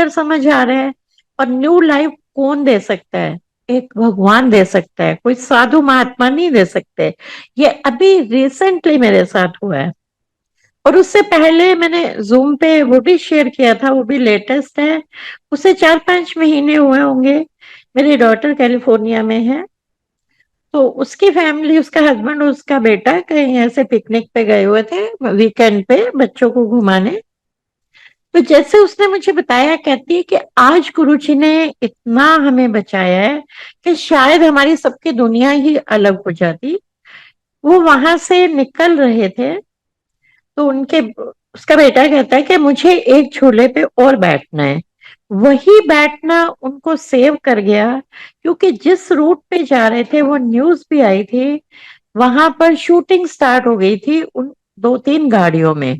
समझ आ रहा है। और न्यू लाइफ कौन दे सकता है? एक भगवान दे सकता है, कोई साधु महात्मा नहीं दे सकते। ये अभी रिसेंटली मेरे साथ हुआ है। और उससे पहले मैंने जूम पे वो भी शेयर किया था, वो भी लेटेस्ट है। उसे 4-5 महीने हुए होंगे। मेरी डॉटर कैलिफोर्निया में है। तो उसकी फैमिली, उसका हस्बैंड और उसका बेटा कहीं ऐसे पिकनिक पे गए हुए थे वीकेंड पे बच्चों को घुमाने। तो जैसे उसने मुझे बताया, कहती है कि आज गुरुजी ने इतना हमें बचाया है कि शायद हमारी सबकी दुनिया ही अलग हो जाती। वो वहां से निकल रहे थे तो उनके उसका बेटा कहता है कि मुझे एक झूले पे और बैठना है। वही बैठना उनको सेव कर गया, क्योंकि जिस रूट पे जा रहे थे वो न्यूज भी आई थी, वहां पर शूटिंग स्टार्ट हो गई थी उन 2-3 गाड़ियों में।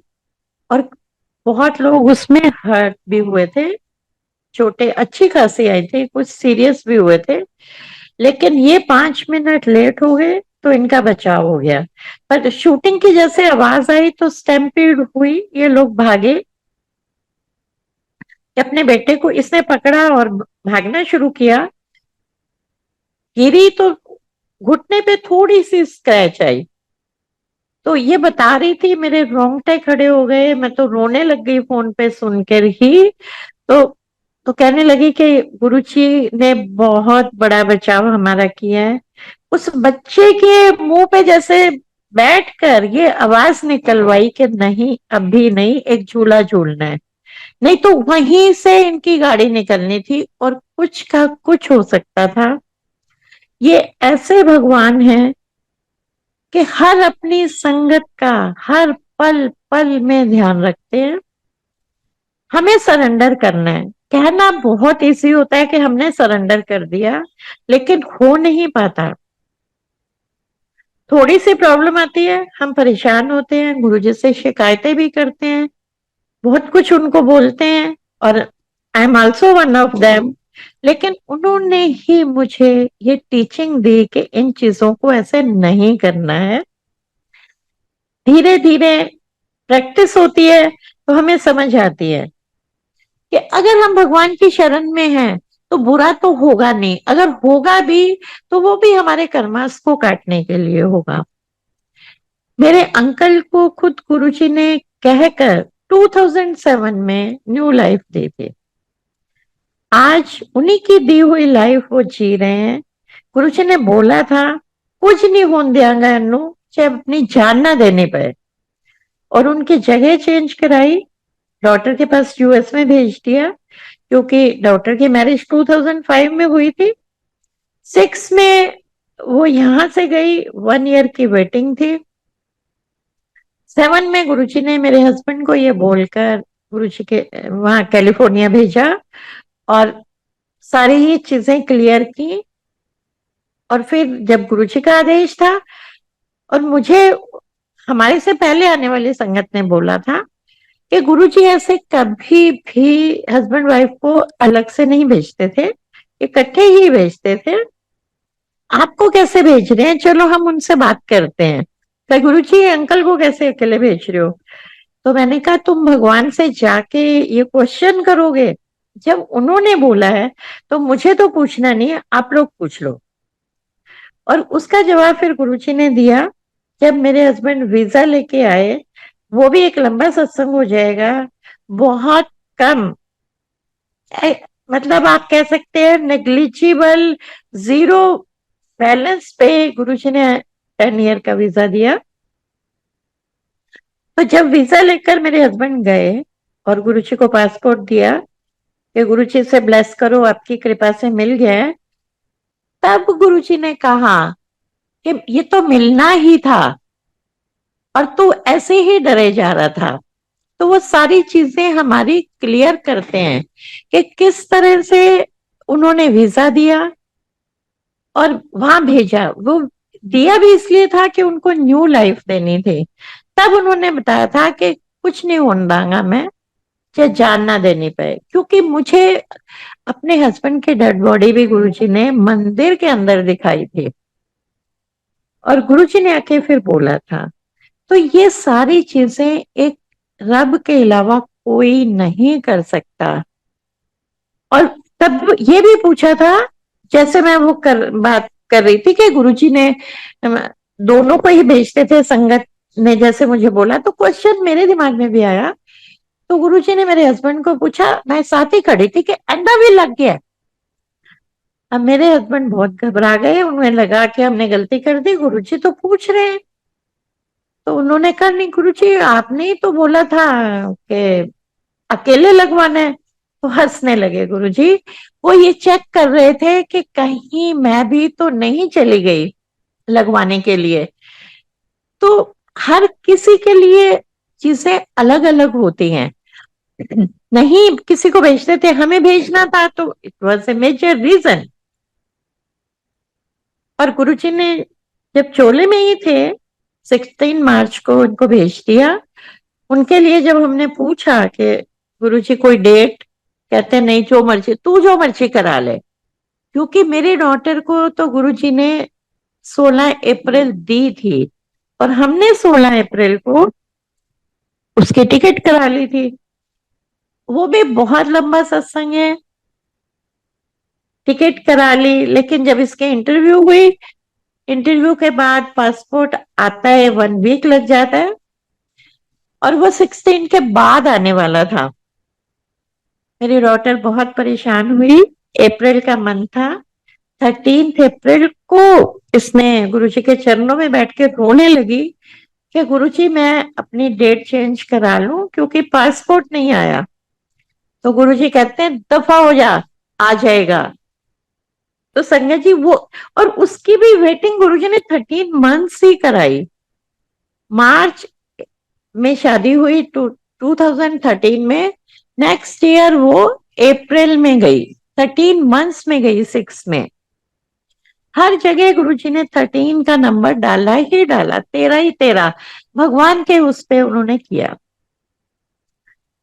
और बहुत लोग उसमें हर्ट भी हुए थे, चोटें अच्छी खासी आई थी, कुछ सीरियस भी हुए थे। लेकिन ये 5 मिनट लेट हो गए तो इनका बचाव हो गया। पर शूटिंग की जैसे आवाज आई तो स्टैम्पीड हुई, ये लोग भागे। कि अपने बेटे को इसने पकड़ा और भागना शुरू किया। गिरी तो घुटने पे थोड़ी सी स्क्रैच आई। तो ये बता रही थी, मेरे रोंगटे खड़े हो गए, मैं तो रोने लग गई फोन पे सुनकर ही। तो तो कहने लगी कि गुरुजी ने बहुत बड़ा बचाव हमारा किया है। उस बच्चे के मुंह पे जैसे बैठकर ये आवाज निकलवाई कि नहीं, अभी नहीं, एक झूला झूलना है। नहीं तो वहीं से इनकी गाड़ी निकलनी थी और कुछ का कुछ हो सकता था। ये ऐसे भगवान हैं कि हर अपनी संगत का हर पल पल में ध्यान रखते हैं। हमें सरेंडर करना है। कहना बहुत इजी होता है कि हमने सरेंडर कर दिया, लेकिन हो नहीं पाता। थोड़ी सी प्रॉब्लम आती है, हम परेशान होते हैं, गुरुजी से शिकायतें भी करते हैं, बहुत कुछ उनको बोलते हैं। और I am also one of them. लेकिन उन्होंने ही मुझे ये टीचिंग दी कि इन चीजों को ऐसे नहीं करना है। धीरे धीरे प्रैक्टिस होती है तो हमें समझ आती है कि अगर हम भगवान की शरण में हैं तो बुरा तो होगा नहीं, अगर होगा भी तो वो भी हमारे कर्मास को काटने के लिए होगा। मेरे अंकल को खुद गुरुजी ने कहकर 2007 में न्यू लाइफ दी थी। आज उन्हीं की दी हुई लाइफ वो जी रहे हैं। गुरुजी ने बोला था, कुछ नहीं होने देंगे अनु, चाहे अपनी जान ना देने पाए। और उनकी जगह चेंज कराई, डॉटर के पास यूएस में भेज दिया, क्योंकि डॉटर की मैरिज 2005 में हुई थी। 6 में वो यहां से गई, 1 ईयर की वेटिंग थी। 7 में गुरुजी ने मेरे हस्बैंड को ये बोलकर गुरुजी के वहां कैलिफोर्निया भेजा और सारी ही चीजें क्लियर की। और फिर जब गुरुजी का आदेश था, और मुझे हमारे से पहले आने वाली संगत ने बोला था कि गुरुजी ऐसे कभी भी हस्बैंड वाइफ को अलग से नहीं भेजते थे, इकट्ठे ही भेजते थे। आपको कैसे भेज रहे हैं, चलो हम उनसे बात करते हैं। तो गुरुजी अंकल को कैसे अकेले भेज रहे हो? तो मैंने कहा, तुम भगवान से जाके ये क्वेश्चन करोगे? जब उन्होंने बोला है तो मुझे तो पूछना नहीं है, आप लोग पूछ लो। और उसका जवाब फिर गुरुजी ने दिया। जब मेरे हस्बैंड वीजा लेके आए, वो भी एक लंबा सत्संग हो जाएगा, बहुत कम, मतलब आप कह सकते हैं नेग्लिजिबल, जीरो बैलेंस पे गुरुजी ने 10 ईयर का वीजा दिया। तो जब वीजा लेकर मेरे हस्बैंड गए और गुरुजी को पासपोर्ट दिया कि गुरुजी से ब्लेस करो, आपकी कृपा से मिल गया है, तब गुरुजी ने कहा कि ये तो मिलना ही था और तू ऐसे ही डरे जा रहा था। तो वो सारी चीजें हमारी क्लियर करते हैं कि किस तरह से उन्होंने वीजा दिया और वहां भेजा। वो दिया भी इसलिए था कि उनको न्यू लाइफ देनी थी। तब उन्होंने बताया था कि कुछ नहीं होने दूंगा मैं, चाहे जान ना देनी पड़े, क्योंकि मुझे अपने हस्बैंड की डेड बॉडी भी गुरुजी ने मंदिर के अंदर दिखाई थी। और गुरुजी ने आके फिर बोला था। तो ये सारी चीजें एक रब के अलावा कोई नहीं कर सकता। ये भी पूछा था, जैसे मैं वो बात कर रही थी कि गुरुजी ने दोनों को ही भेजते थे, संगत ने जैसे मुझे बोला, तो क्वेश्चन मेरे दिमाग में भी आया। तो गुरुजी ने मेरे हस्बैंड को पूछा, मैं साथ ही खड़ी थी, कि अंडा भी लग गया। अब मेरे हस्बैंड बहुत घबरा गए, उन्हें लगा कि हमने गलती कर दी, गुरुजी तो पूछ रहे हैं। तो उन्होंने कहा, नहीं गुरुजी, आपने ही तो बोला था कि अकेले लगवाना है। तो हंसने लगे गुरुजी। वो ये चेक कर रहे थे कि कहीं मैं भी तो नहीं चली गई लगवाने के लिए। तो हर किसी के लिए चीजें अलग अलग होती हैं। नहीं किसी को भेजते थे, हमें भेजना था, तो it was a major reason. और गुरुजी ने जब चोले में ही थे, 16 मार्च को उनको भेज दिया। उनके लिए जब हमने पूछा कि गुरुजी कोई डेट, कहते नहीं, जो मर्जी, तू जो मर्जी करा ले। क्योंकि मेरी डॉटर को तो गुरुजी ने 16 अप्रैल दी थी, और हमने 16 अप्रैल को उसकी टिकट करा ली थी। वो भी बहुत लंबा सत्संग है। टिकट करा ली, लेकिन जब इसके इंटरव्यू हुई, इंटरव्यू के बाद पासपोर्ट आता है 1 वीक लग जाता है, और वो 16 के बाद आने वाला था। मेरी डॉटर बहुत परेशान हुई। अप्रैल का मंथ था, 13 अप्रैल को इसने गुरुजी के चरणों में बैठ के रोने लगी कि गुरुजी मैं अपनी डेट चेंज करा लूं क्योंकि पासपोर्ट नहीं आया। तो गुरुजी कहते हैं, दफा हो जा, आ जाएगा। तो संगत जी वो, और उसकी भी वेटिंग गुरुजी ने 13 मंथ्स ही कराई। मार्च में शादी हुई 2013 में। नेक्स्ट ईयर वो अप्रैल में गई, 13 मंथ्स में गई, 6 में। हर जगह गुरुजी ने 13 का नंबर डाला ही डाला, 13 ही 13, भगवान के उस पे उन्होंने किया।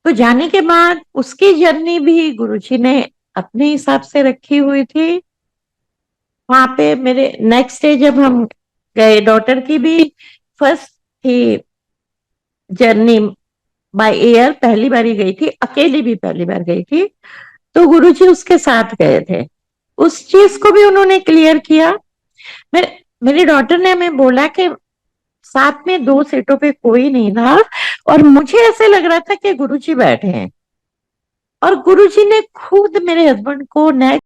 तो जाने के बाद उसकी जर्नी भी गुरुजी ने अपने हिसाब से रखी हुई थी। वहां पे मेरे नेक्स्ट डे जब हम गए, डॉटर की भी फर्स्ट थी जर्नी बाय एयर, पहली बार ही गई थी, अकेली भी पहली बार गई थी। तो गुरुजी उसके साथ गए थे, उस चीज को भी उन्होंने क्लियर किया। मेरी डॉटर ने हमें बोला कि साथ में 2 सीटों पे कोई नहीं था, और मुझे ऐसे लग रहा था कि गुरुजी बैठे हैं। और गुरुजी ने खुद मेरे हस्बैंड को नेक्स्ट